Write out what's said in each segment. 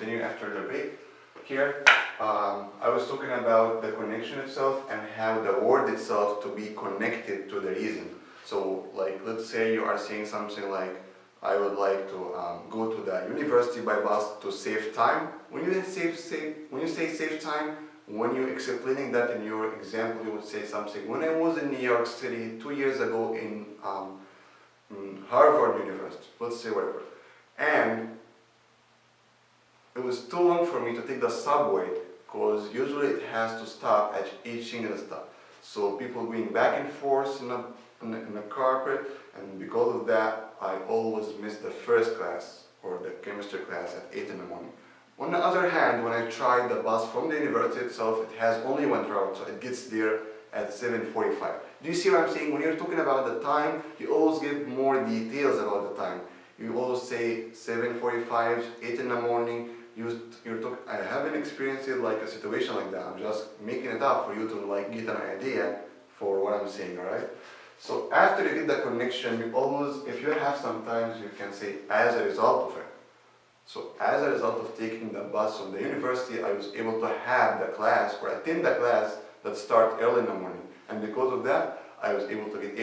continue after the break. Here, I was talking about the connection itself and how the word itself to be connected to the reason. So, like, let's say you are saying something like, I would like to go to the university by bus to save time. When you say save time, when you're explaining that in your example, you would say something. When I was in New York City 2 years ago in Harvard University, let's say whatever, and it was too long for me to take the subway because usually it has to stop at each single stop. So people going back and forth in the carpet, and because of that, I always miss the first class or the chemistry class at 8 in the morning. On the other hand, when I tried the bus from the university itself, it has only one route, so it gets there at 7:45. Do you see what I'm saying? When you're talking about the time, you always give more details about the time. You always say 7:45, 8 in the morning. I haven't experienced it like a situation like that. I'm just making it up for you to like get an idea for what I'm saying, alright? So after you get the connection, you always, if you have sometimes, you can say as a result of it. So as a result of taking the bus from the university, I was able to have the class or attend the class that start early in the morning. And because of that, I was able to get A+.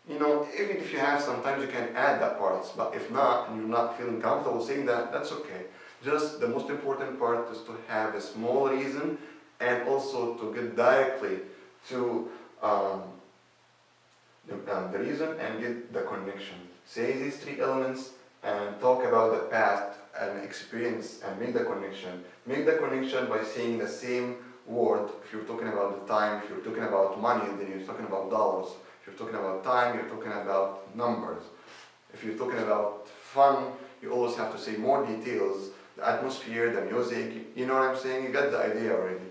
You know, even if you have, sometimes you can add that parts, but if not, and you're not feeling comfortable saying that, that's okay. Just the most important part is to have a small reason and also to get directly to the reason and get the connection. Say these three elements and talk about the past and experience and make the connection. Make the connection by saying the same word. If you're talking about the time, if you're talking about money, then you're talking about dollars. If you're talking about time, you're talking about numbers. If you're talking about fun, you always have to say more details. The atmosphere, the music, you know what I'm saying? You got the idea already.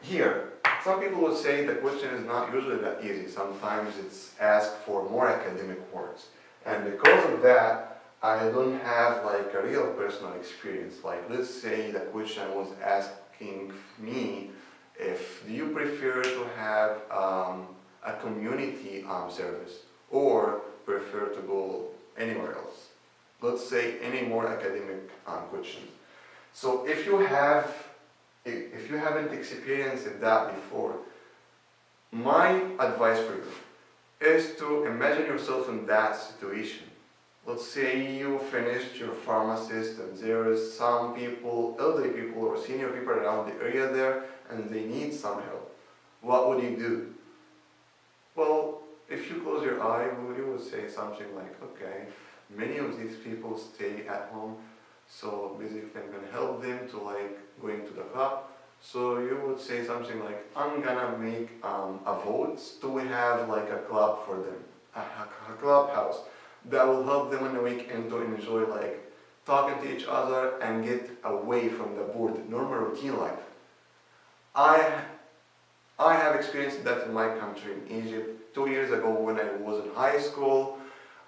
Here, some people would say the question is not usually that easy. Sometimes it's asked for more academic words. And because of that, I don't have like a real personal experience. Like, let's say the question was asking me if, do you prefer to have a community service or prefer to go anywhere else? Let's say any more academic questions. So if you haven't experienced that before, my advice for you is to imagine yourself in that situation. Let's say you finished your pharmacist and there is some people, elderly people or senior people around the area there and they need some help. What would you do? Well, if you close your eye, you would say something like, okay, many of these people stay at home, so basically I'm going to help them to like going to the club. So you would say something like, I'm gonna make a vote to have like a club for them, a clubhouse that will help them on the weekend to enjoy like talking to each other and get away from the bored normal routine life. I have experienced that in my country, in Egypt, 2 years ago when I was in high school.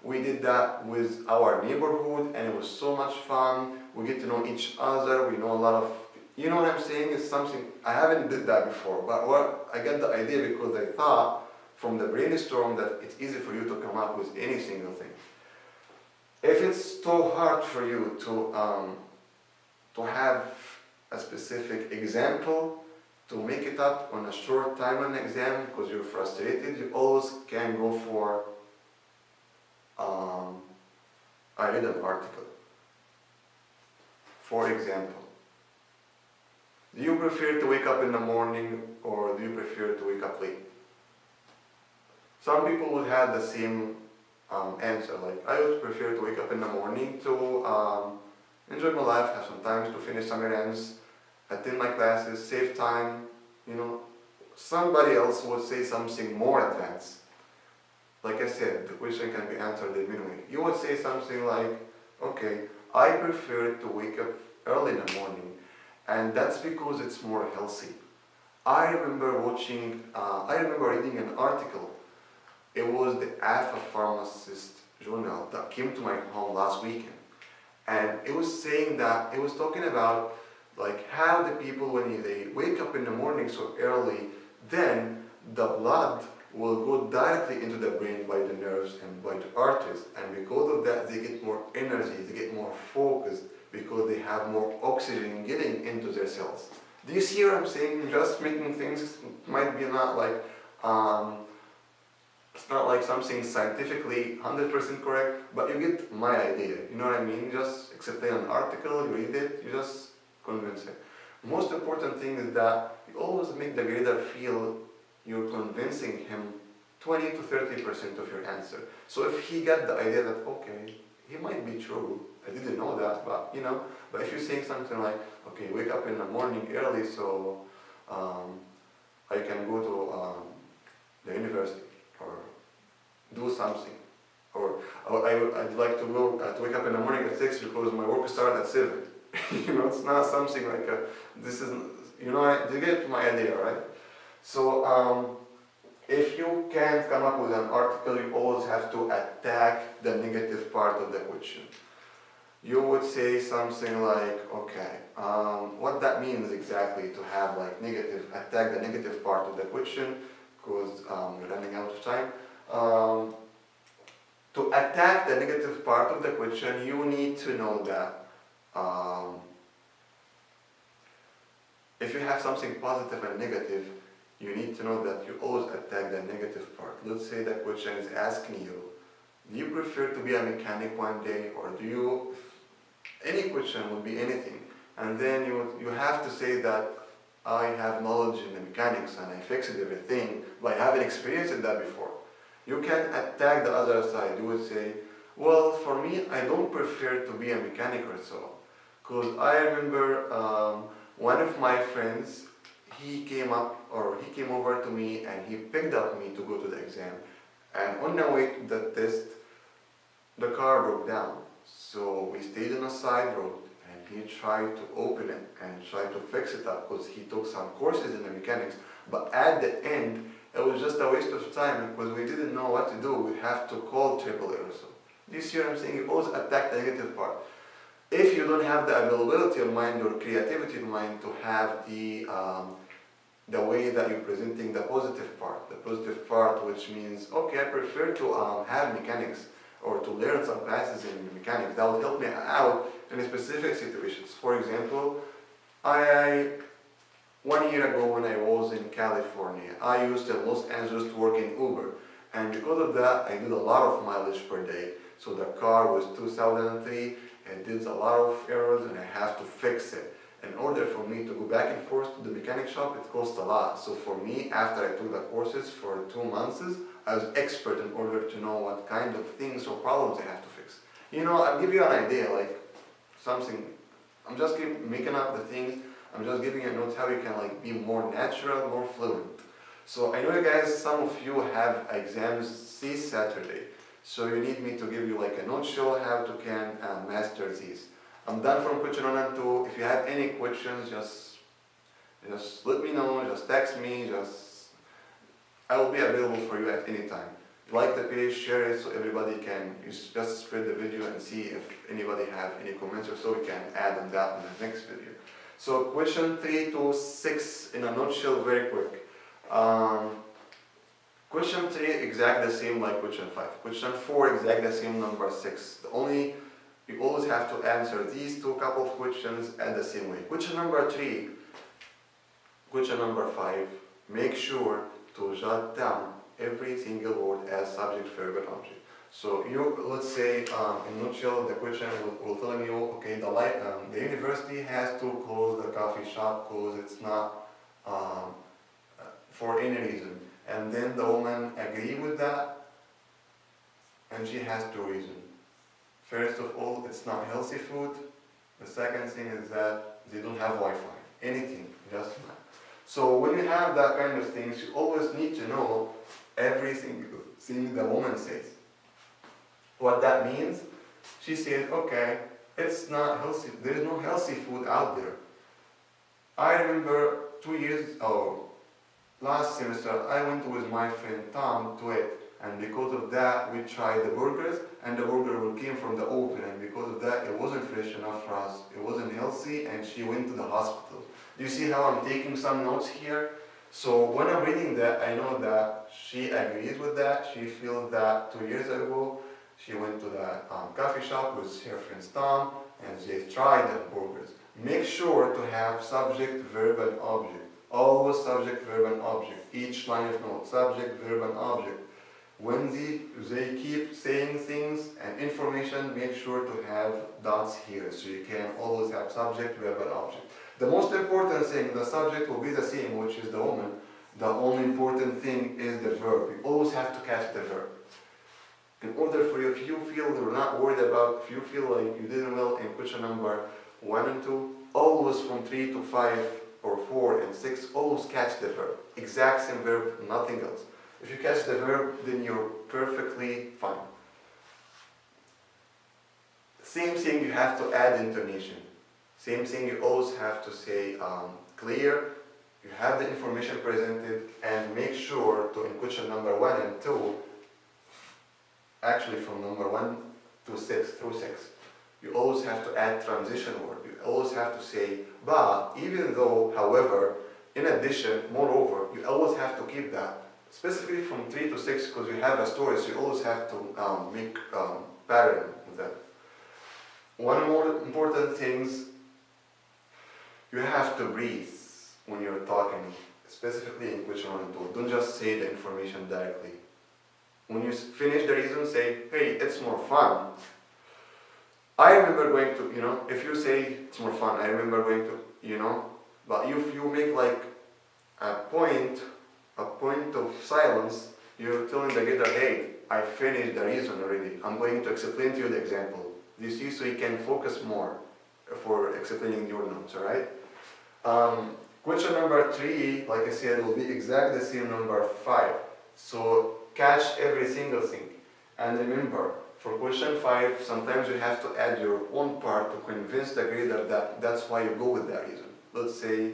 We did that with our neighborhood and it was so much fun. We get to know each other, we know a lot of, you know what I'm saying? It's something, I haven't did that before, but I got the idea because I thought from the brainstorm that it's easy for you to come up with any single thing. If it's too hard for you to have a specific example, to make it up on a short time on an exam because you're frustrated, you always can go for I read an article. For example, do you prefer to wake up in the morning or do you prefer to wake up late? Some people would have the same answer, like I would prefer to wake up in the morning to enjoy my life, have some time to finish some errands, attend my classes, save time, you know. Somebody else would say something more advanced. Like I said, the question can be answered in midway. You would say something like, okay, I prefer to wake up early in the morning, and that's because it's more healthy. I remember reading an article. It was the Alpha Pharmacist journal that came to my home last weekend. And it was saying that, it was talking about like how the people when they wake up in the morning so early, then the blood will go directly into the brain by the nerves and by the arteries, and because of that they get more energy, they get more focused, because they have more oxygen getting into their cells. Do you see what I'm saying? Just making things might be not like, it's not like something scientifically 100% correct, but you get my idea, you know what I mean? You just explain an article, you read it, you just convince it. Most important thing is that you always make the grader feel you're convincing him 20 to 30% of your answer. So if he got the idea that, okay, he might be true, I didn't know that, but you know, but if you're saying something like, okay, wake up in the morning early so I can go to the university, or do something, or I'd like to go to wake up in the morning at 6 because my work starts at 7. You know, it's not something like this is, you know, you get my idea, right? So if you can't come up with an article, you always have to attack the negative part of the question. You would say something like, okay, what that means exactly to have like negative, attack the negative part of the question, because we're running out of time. To attack the negative part of the question, you need to know that if you have something positive and negative, you need to know that you always attack the negative part. Let's say the question is asking you, do you prefer to be a mechanic one day, or do you, any question would be anything, and then you have to say that I have knowledge in the mechanics and I fixed everything by having experienced that before. You can attack the other side. You would say, well, for me, I don't prefer to be a mechanic or so, because I remember one of my friends, he came over to me and he picked up me to go to the exam, and on the way to the test, the car broke down. So we stayed on a side road and he tried to open it and tried to fix it up because he took some courses in the mechanics, but at the end, it was just a waste of time because we didn't know what to do. We have to call Toefl or so. Do you see what I'm saying? You always attack the negative part. If you don't have the availability of mind or creativity of mind to have the way that you're presenting the positive part which means, okay, I prefer to have mechanics or to learn some classes in mechanics, that will help me out in specific situations. For example, 1 year ago when I was in California, I used in Los Angeles to work in Uber, and because of that I did a lot of mileage per day. So the car was 2003, it did a lot of errors and I have to fix it. In order for me to go back and forth to the mechanic shop, it cost a lot. So for me, after I took the courses for 2 months, I was expert in order to know what kind of things or problems I have to fix. You know, I'll give you an idea, like something, I'm just making up the things, I'm just giving you notes how you can like be more natural, more fluent. So I know you guys, some of you have exams this Saturday, so you need me to give you like a note show how to can master these. I'm done from question 1 and 2. If you have any questions, just let me know, just text me, I will be available for you at any time. Like the page, share it so everybody can just spread the video and see if anybody have any comments or so we can add on that in the next video. So question 3 to 6 in a nutshell, very quick. Question 3 exactly the same like question 5. Question 4 exactly the same number 6. You always have to answer these two couple of questions at the same way. Question number 3, question number 5, make sure to jot down every single word as subject, verb, and object. So let's say in a nutshell, the question will tell you, okay, the university has to close the coffee shop because it's not for any reason. And then the woman agree with that, and she has 2 reasons. First of all, it's not healthy food. The second thing is that they don't have Wi-Fi. Anything, just not. So when you have that kind of things, you always need to know every single thing the woman says. What that means, she said, okay, it's not healthy, there is no healthy food out there. I remember 2 years, last semester, I went with my friend Tom to it. And because of that, we tried the burgers, and the burger came from the oven, and because of that, it wasn't fresh enough for us. It wasn't healthy, and she went to the hospital. Do you see how I'm taking some notes here? So when I'm reading that, I know that she agrees with that. She feels that 2 years ago, she went to the coffee shop with her friend Tom, and they tried the burgers. Make sure to have subject, verb, and object. Always subject, verb, and object. Each line of note, subject, verb, and object. When they keep saying things and information, make sure to have dots here, so you can always have subject, verb, and object. The most important thing, the subject will be the same, which is the woman. The only important thing is the verb. You always have to catch the verb. In order for you, if you feel you're not worried about, if you feel like you didn't well in question number 1 and 2, always from 3 to 5 or 4 and 6, always catch the verb. Exact same verb, nothing else. If you catch the verb, then you're perfectly fine. Same thing, you have to add intonation. Same thing, you always have to say clear, you have the information presented, and make sure to, in question number 1 and 2, actually from number 1 to 6, through 6, you always have to add transition word. You always have to say, but, even though, however, in addition, moreover, you always have to keep that. Specifically from 3 to 6, because you have a story, so you always have to make pattern with that. One more important thing, you have to breathe when you're talking, specifically in question 1 and 2. Don't just say the information directly. When you finish the reason, say, hey, it's more fun. I remember going to, if you say it's more fun, I remember going to, but if you make like a point of silence, you're telling the reader, hey, I finished the reason already. I'm going to explain to you the example. Do you see? So you can focus more for explaining your notes, alright? Question number 3, like I said, will be exactly the same number 5. So catch every single thing. And remember, for question 5, sometimes you have to add your own part to convince the grader that that's why you go with that reason. Let's say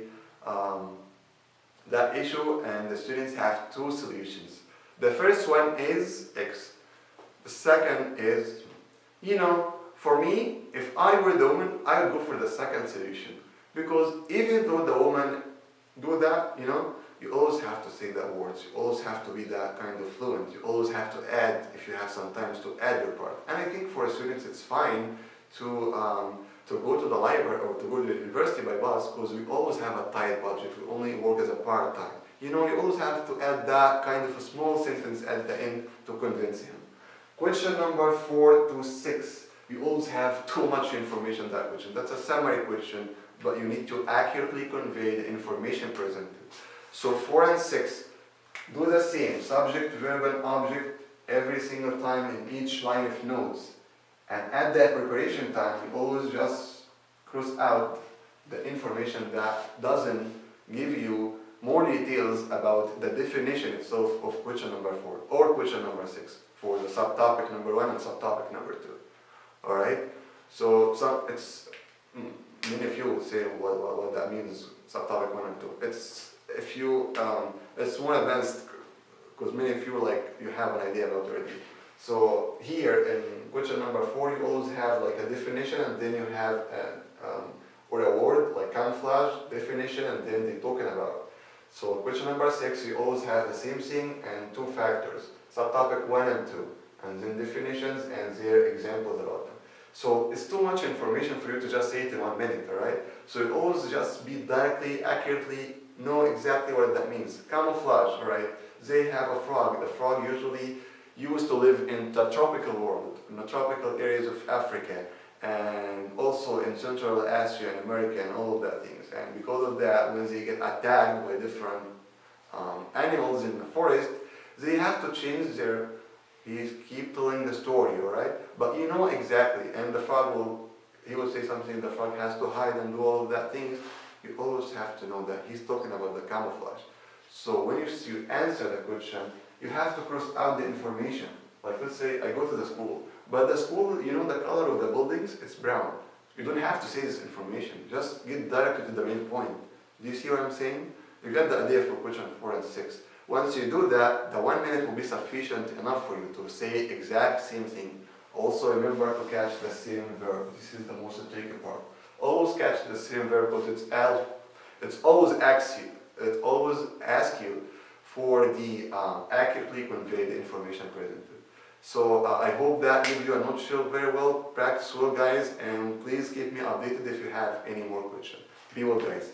that issue and the students have 2 solutions. The first one is X. The second is, for me, if I were the woman, I would go for the second solution. Because even though the woman do that, you always have to say that words. You always have to be that kind of fluent. You always have to add, if you have some time to add your part. And I think for students it's fine to go to the library or to go to the university by bus, because we always have a tight budget. We only work as a part-time. You always have to add that kind of a small sentence at the end to convince him. Question number 4 to 6. You always have too much information in that question. That's a summary question, but you need to accurately convey the information presented. So 4 and 6, do the same, subject, verb, and object every single time in each line of notes. And at that preparation time, you always just cross out the information that doesn't give you more details about the definition itself of question number 4 or question number 6 for the subtopic number 1 and subtopic number 2. Alright? So it's, many of you will say what that means, subtopic 1 and 2. If you, it's more advanced, because many of you you have an idea about it already. So here in question number 4, you always have like a definition, and then you have or a word like camouflage, definition, and then they're talking about. So question number 6, you always have the same thing and 2 factors, subtopic 1 and 2, and then definitions and their examples about them. So it's too much information for you to just say it in 1 minute, alright? So you always just be directly, accurately, know exactly what that means. Camouflage, alright? They have a frog. The frog usually used to live in the tropical world, in the tropical areas of Africa, and also in Central Asia and America and all of that things. And because of that, when they get attacked by different animals in the forest, they have to change their, keep telling the story, alright? But you know exactly, and the frog he will say something, the frog has to hide and do all of that things. You always have to know that he's talking about the camouflage. So when you answer the question, you have to cross out the information. Like let's say I go to the school, but the school, the color of the buildings, it's brown. You don't have to say this information. Just get directly to the main point. Do you see what I'm saying? You get the idea for question 4 and 6. Once you do that, the 1 minute will be sufficient enough for you to say exact same thing. Also remember to catch the same verb. This is the most tricky part. Always catch the same verb, because it's always asks you, it always asks you for the accurately convey the information presented. So I hope that gives you a nutshell very well. Practice well, guys, and please keep me updated if you have any more questions. Be well, guys.